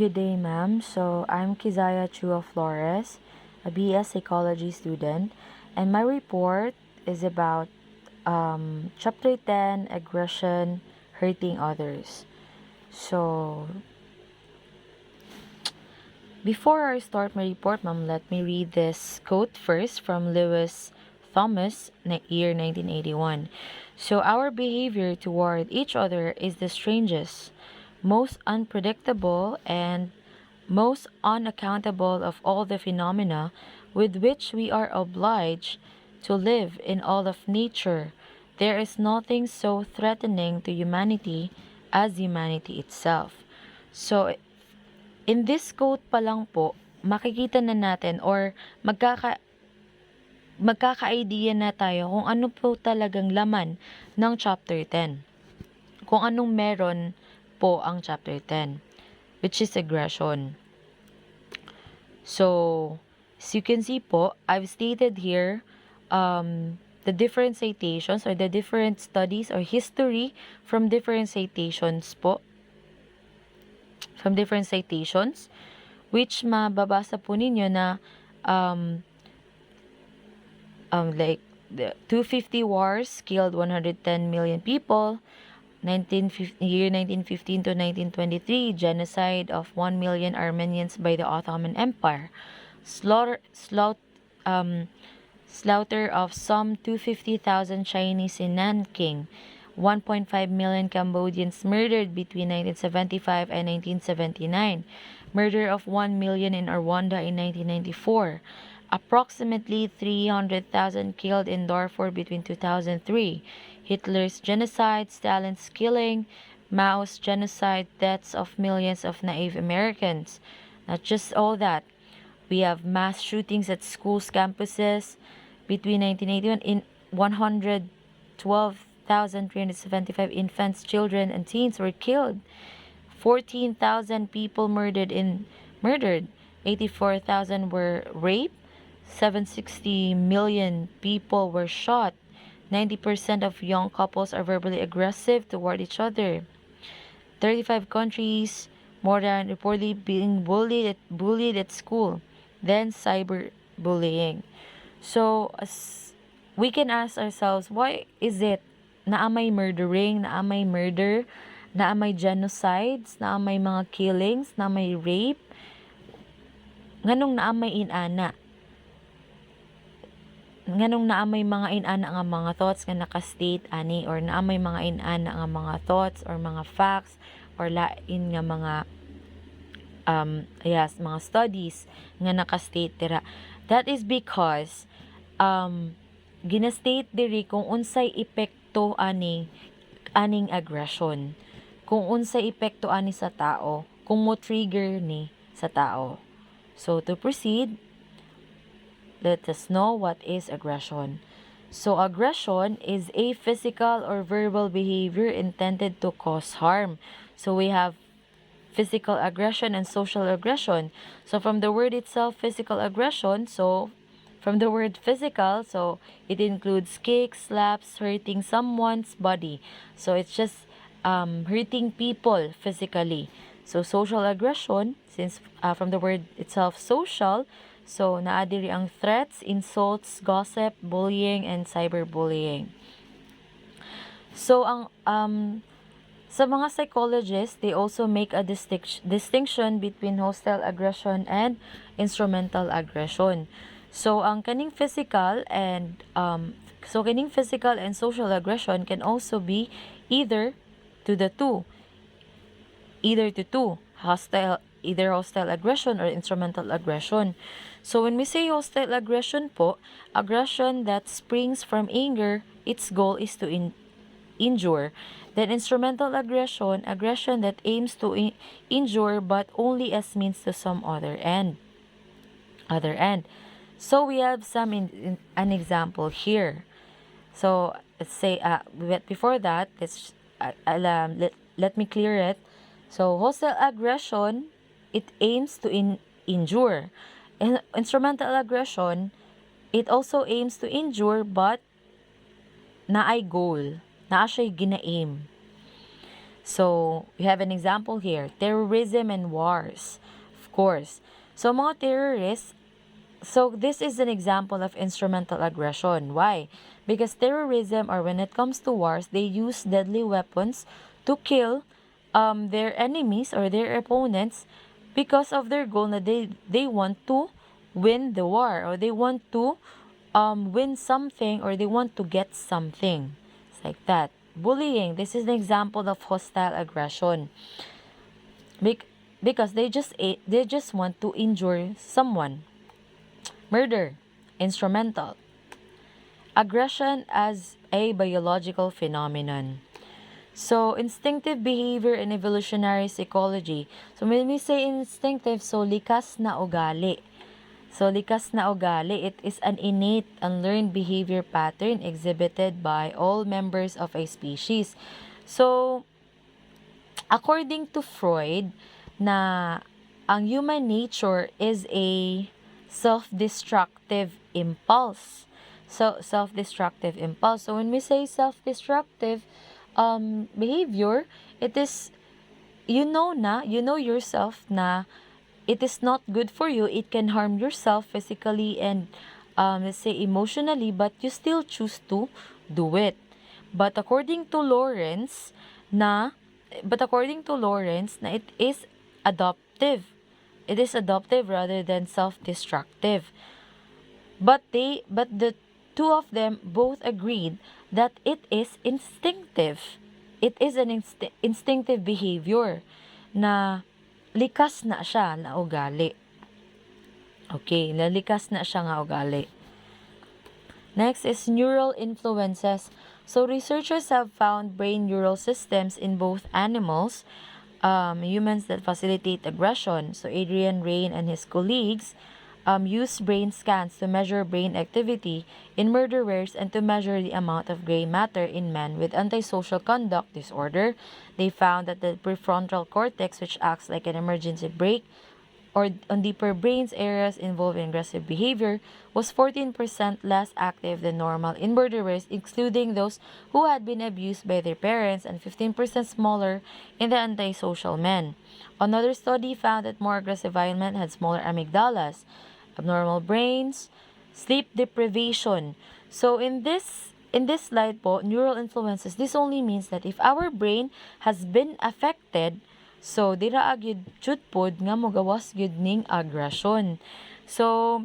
Good day, ma'am. So, I'm Kizaya Chua Flores, a BS Psychology student, and my report is about Chapter 10 Aggression, Hurting Others. So, before I start my report, ma'am, let me read this quote first from Lewis Thomas, year 1981. So, our behavior toward each other is the strangest, most unpredictable, and most unaccountable of all the phenomena with which we are obliged to live in all of nature. There is nothing so threatening to humanity as humanity itself. So, in this quote pa lang po, makikita na natin or magkaka-idea na tayo kung ano po talagang laman ng chapter 10. Kung anong meron po ang chapter 10, which is aggression. So, as you can see po, I've stated here the different citations or the different studies or history from different citations po. From different citations, which mababasa po ninyo na like the 250 wars killed 110 million people. Year 1915 to 1923, genocide of 1 million Armenians by the Ottoman Empire. Slaughter of some 250,000 Chinese in Nanking. 1.5 million Cambodians murdered between 1975 and 1979. Murder of 1 million in Rwanda in 1994. Approximately 300,000 killed in Darfur between 2003. Hitler's genocide, Stalin's killing, Mao's genocide, deaths of millions of naive Americans. Not just all that. We have mass shootings at schools, campuses. Between 1981, in 112,375 infants, children, and teens were killed. 14,000 people murdered. 84,000 were raped. 760 million people were shot. 90% of young couples are verbally aggressive toward each other. 35 countries, more than reportedly being bullied at school. Then cyberbullying. So, as we can ask ourselves, why is it na may murdering, na may murder, na may genocides, na may mga killings, na may rape, nganong na may inana? Nganong naamay mga inana nga mga thoughts nga naka-state ani or naamay mga inana nga mga thoughts or mga facts or lain nga mga mga studies nga naka-state dira. That is because gina-state diri kung unsay epekto aning aggression. Kung unsay epekto ani sa tao, kung mo trigger ni sa tao. So to proceed, let us know what is aggression. So, aggression is a physical or verbal behavior intended to cause harm. So, we have physical aggression and social aggression. So, from the word itself, physical aggression, so from the word physical, so it includes kicks, slaps, hurting someone's body. So, it's just hurting people physically. So, social aggression, since from the word itself, social, so naa diri ang threats, insults, gossip, bullying, and cyberbullying. So, sa mga psychologists, they also make a distinction between hostile aggression and instrumental aggression. So, ang kaning physical and social aggression can also be either to two, either hostile aggression or instrumental aggression. So when we say hostile aggression po, aggression that springs from anger, its goal is to injure. Then instrumental aggression that aims to injure but only as means to some other end. So we have an example here. So let's say, but before that, let me clear it. So hostile aggression, it aims to injure. Instrumental aggression, it also aims to injure but naay goal, naa siya'y gina-aim. So, we have an example here, terrorism and wars, of course. So, mga terrorists, so this is an example of instrumental aggression. Why? Because terrorism, or when it comes to wars, they use deadly weapons to kill their enemies or their opponents because of their goal na they want to win the war, or they want to win something, or they want to get something. It's like that. Bullying, this is an example of hostile aggression. Because they just want to injure someone. Murder, instrumental. Aggression as a biological phenomenon. So, instinctive behavior in evolutionary psychology. So, when we say instinctive, so likas na ugali. So, likas na ugali, it is an innate, unlearned behavior pattern exhibited by all members of a species. So, according to Freud, na ang human nature is a self-destructive impulse. So, self-destructive impulse. So, when we say self-destructive behavior, it is, you know yourself na it is not good for you. It can harm yourself physically and, let's say, emotionally, but you still choose to do it. But according to Lawrence, na it is adoptive. It is adoptive rather than self-destructive. But the two of them both agreed that it is instinctive. It is an instinctive behavior na likas na siya na ugali. Okay, nalikas na siya nga ugali. Next is neural influences. So researchers have found brain neural systems in both animals, humans, that facilitate aggression. So Adrian Rain and his colleagues used brain scans to measure brain activity in murderers and to measure the amount of gray matter in men with antisocial conduct disorder. They found that the prefrontal cortex, which acts like an emergency brake, or on deeper brains areas involved in aggressive behavior, was 14% less active than normal in murderers, including those who had been abused by their parents, and 15% smaller in the antisocial men. Another study found that more aggressive violent men had smaller amygdalas, abnormal brains, sleep deprivation. So in this slide po, neural influences, this only means that if our brain has been affected, so dira gyud jud pod nga mogawas gyud ning aggression. So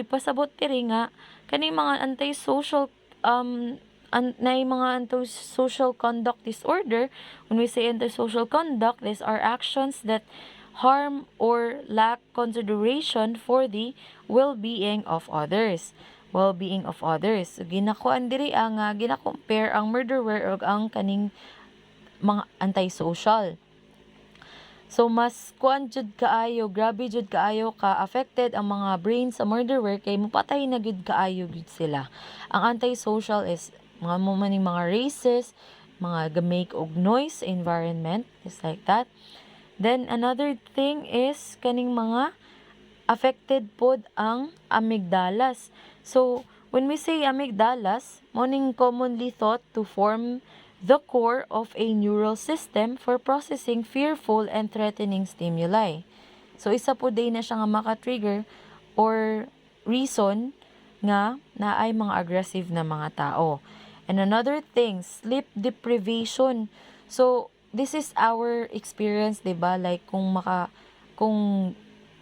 pasabot diri nga kaning mga antisocial mga antisocial conduct disorder. When we say antisocial conduct, these are actions that harm or lack consideration for the well-being of others. Well-being of others. So, ginakuan diri ang gina-compare ang murderer ug ang kaning mga antisocial. So, mas kuan jud kaayo, grabe jud kaayo ka affected ang mga brain sa murderer kay mupatay na jud kaayo jud sila. Ang antisocial is mga maning mga races, mga gamake og noise environment, is like that. Then another thing is kaning mga affected pod ang amygdalas. So, when we say amygdalas, morning commonly thought to form the core of a neural system for processing fearful and threatening stimuli. So, isa po din na siya nga maka-trigger or reason nga na ay mga aggressive na mga tao. And another thing, sleep deprivation. So, this is our experience, 'di ba? Like kung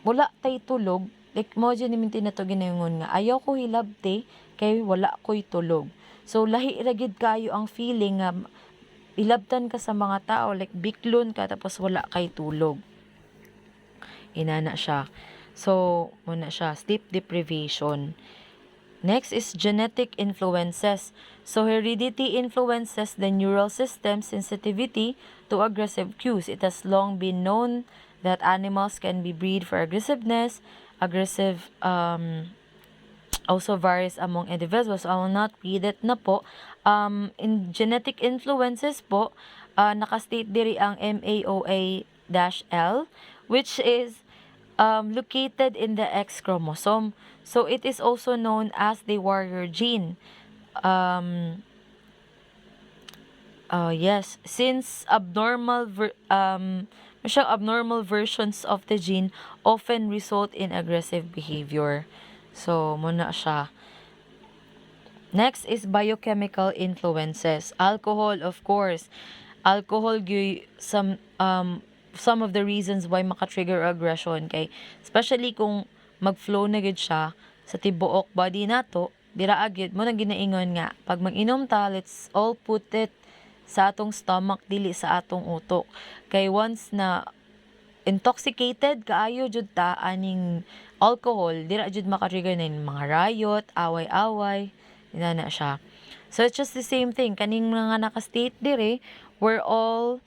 wala tay tulog, like mo dyan namin tinato ginayungon nga ayaw ko hilabte kay wala ko'y tulog. So, lahi ra gyud kayo ang feeling nga ilabtan ka sa mga tao, like biklon ka tapos wala kay tulog. Inana siya. So, muna siya, sleep deprivation. Next is genetic influences. So, heredity influences the neural system sensitivity to aggressive cues. It has long been known that animals can be bred for aggressiveness. Aggressive also varies among individuals. So, I will not read it na po. In genetic influences po, nakastate diri ang MAOA-L, which is located in the X chromosome. So, it is also known as the warrior gene. Yes, since abnormal versions of the gene often result in aggressive behavior. So, muna siya. Next is biochemical influences. Alcohol, of course. Alcohol, some of the reasons why maka-trigger aggression kay especially kung mag-flow na gid siya sa tibuok body nato, dira agid mo na ginaingon nga pag mag-inom ta, let's all put it sa atong stomach dili sa atong utok. Kay once na intoxicated kaayo jud ta aning alcohol, dira jud maka-trigger na mga riot, away-away, ina na siya. So it's just the same thing kaning mga naka-state dire were all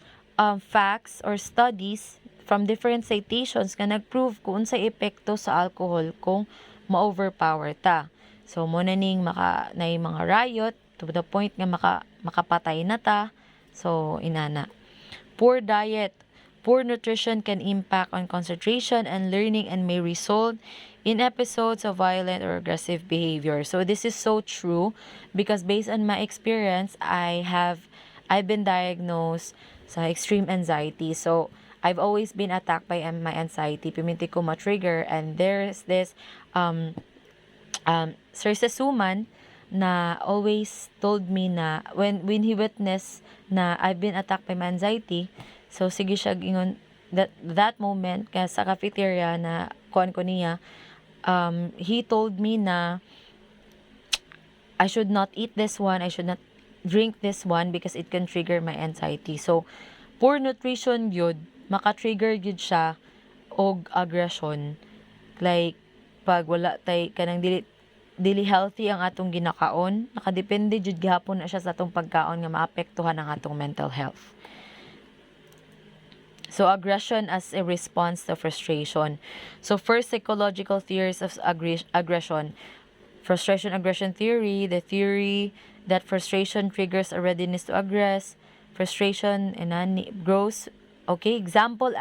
facts or studies from different citations nga nag-prove kung unsay epekto sa alcohol kung ma-overpower ta. So mo na ning na mga riot to the point nga makapatay na ta. So inana. Poor diet. Poor nutrition can impact on concentration and learning and may result in episodes of violent or aggressive behavior. So this is so true because based on my experience, I've been diagnosed sa extreme anxiety. So I've always been attacked by my anxiety. Piminti ko ma-trigger and there's this Sir Sesuman na always told me na when he witnessed na I've been attacked by my anxiety, so sige siya gingon that moment kaya sa cafeteria na kuan ko niya, he told me na I should not eat this one, I should not drink this one because it can trigger my anxiety. So poor nutrition gyud maka-trigger gyud siya og aggression. Like pag wala tay kanang dili healthy ang atong ginakaon, nakadepende jud gihapon na siya sa atong pagkaon nga maapektuhan ang atong mental health. So aggression as a response to frustration. So first, psychological theories of aggression. Frustration aggression theory, the theory that frustration triggers a readiness to aggress. Frustration and grows. Okay, examples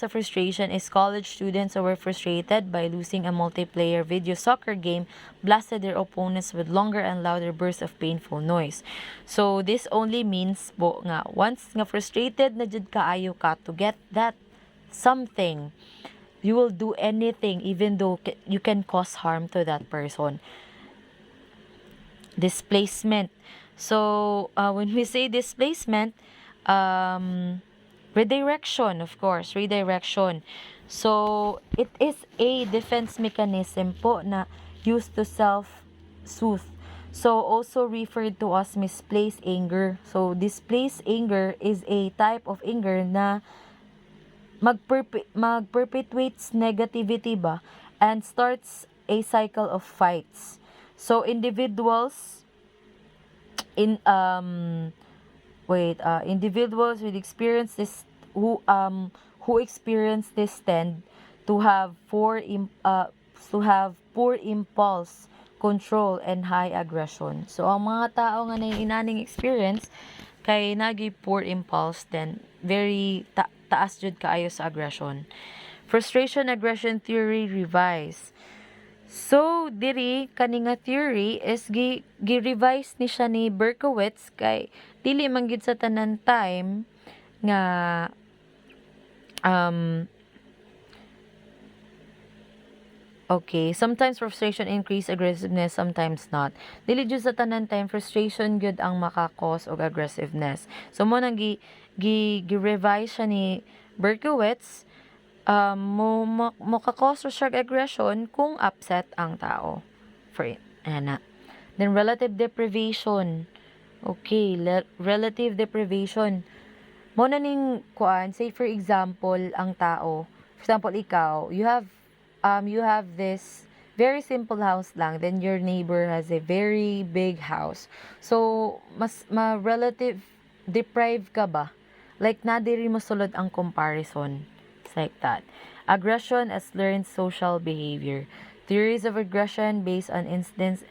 of frustration is college students who were frustrated by losing a multiplayer video soccer game blasted their opponents with longer and louder bursts of painful noise. So this only means nga once nga frustrated na jud kaayo ka to get that something, you will do anything even though you can cause harm to that person. Displacement. So when we say displacement, redirection, of course, redirection. So, it is a defense mechanism po na used to self-soothe. So, also referred to as misplaced anger. So, displaced anger is a type of anger na mag-perpetuates negativity ba and starts a cycle of fights. So, individuals with experience this who experience this tend to have poor impulse control and high aggression. So ang mga tao nga na inaning experience kay nagi poor impulse then very taas jud kaayo sa aggression. Frustration aggression theory revised. So, diri kani nga theory is gi-revise ni siya ni Berkowitz kay dili man gid sa tanan time nga okay, sometimes frustration increase aggressiveness, sometimes not. Dili jud sa tanan time frustration gyud ang maka-cause og aggressiveness. So mo nang gi-revise siya ni Berkowitz mo ka-cause siya aggression kung upset ang tao. For it. Ana. Then relative deprivation. Okay, relative deprivation. Mo na ning kuan, say for example, ang tao, for example ikaw, you have this very simple house lang, then your neighbor has a very big house. So, mas relative deprive ka ba? Like na diri mo sulod ang comparison. Like that. Aggression as learned social behavior. Theories of aggression based on instance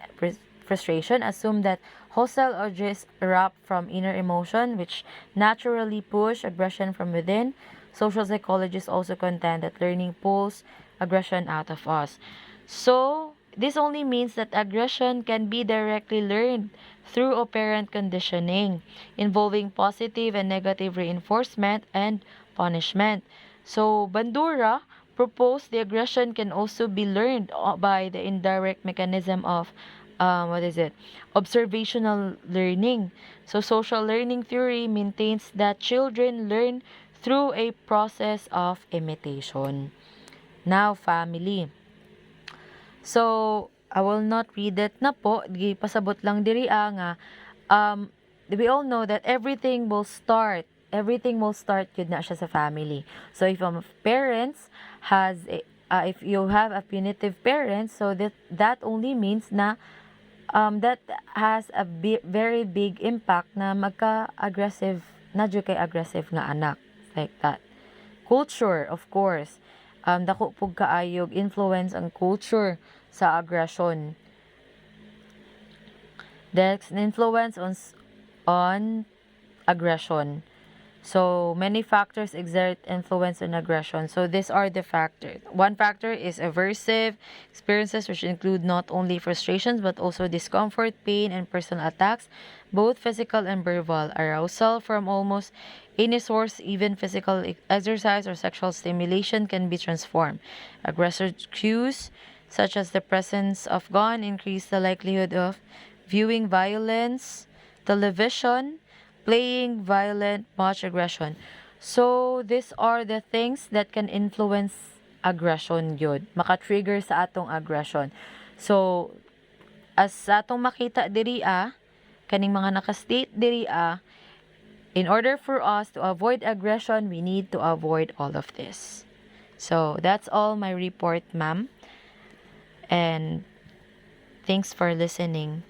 frustration assume that hostile urges erupt from inner emotion which naturally push aggression from within. Social psychologists also contend that learning pulls aggression out of us. So, this only means that aggression can be directly learned through operant conditioning, involving positive and negative reinforcement and punishment. So, Bandura proposed the aggression can also be learned by the indirect mechanism of observational learning. So, social learning theory maintains that children learn through a process of imitation. Now, family. So, I will not read it na po. Pasabot lang diri nga we all know that everything will start yun na siya sa family. So if parents has if you have a punitive parents, so that only means na that has a very big impact na magka-aggressive na jud kay aggressive nga anak, like that. Culture, of course, dako pug kaayog influence ang culture sa aggression. There's an influence on aggression. So many factors exert influence on aggression. So these are the factors. One factor is aversive experiences, which include not only frustrations but also discomfort, pain, and personal attacks, both physical and verbal. Arousal from almost any source, even physical exercise or sexual stimulation, can be transformed. Aggressive cues, such as the presence of gun, increase the likelihood of viewing violence, television, playing violent, much aggression. So, these are the things that can influence aggression yun. Maka-trigger sa atong aggression. So, as sa atong makita diri kaning mga naka-state diri in order for us to avoid aggression, we need to avoid all of this. So, that's all my report, ma'am. And thanks for listening.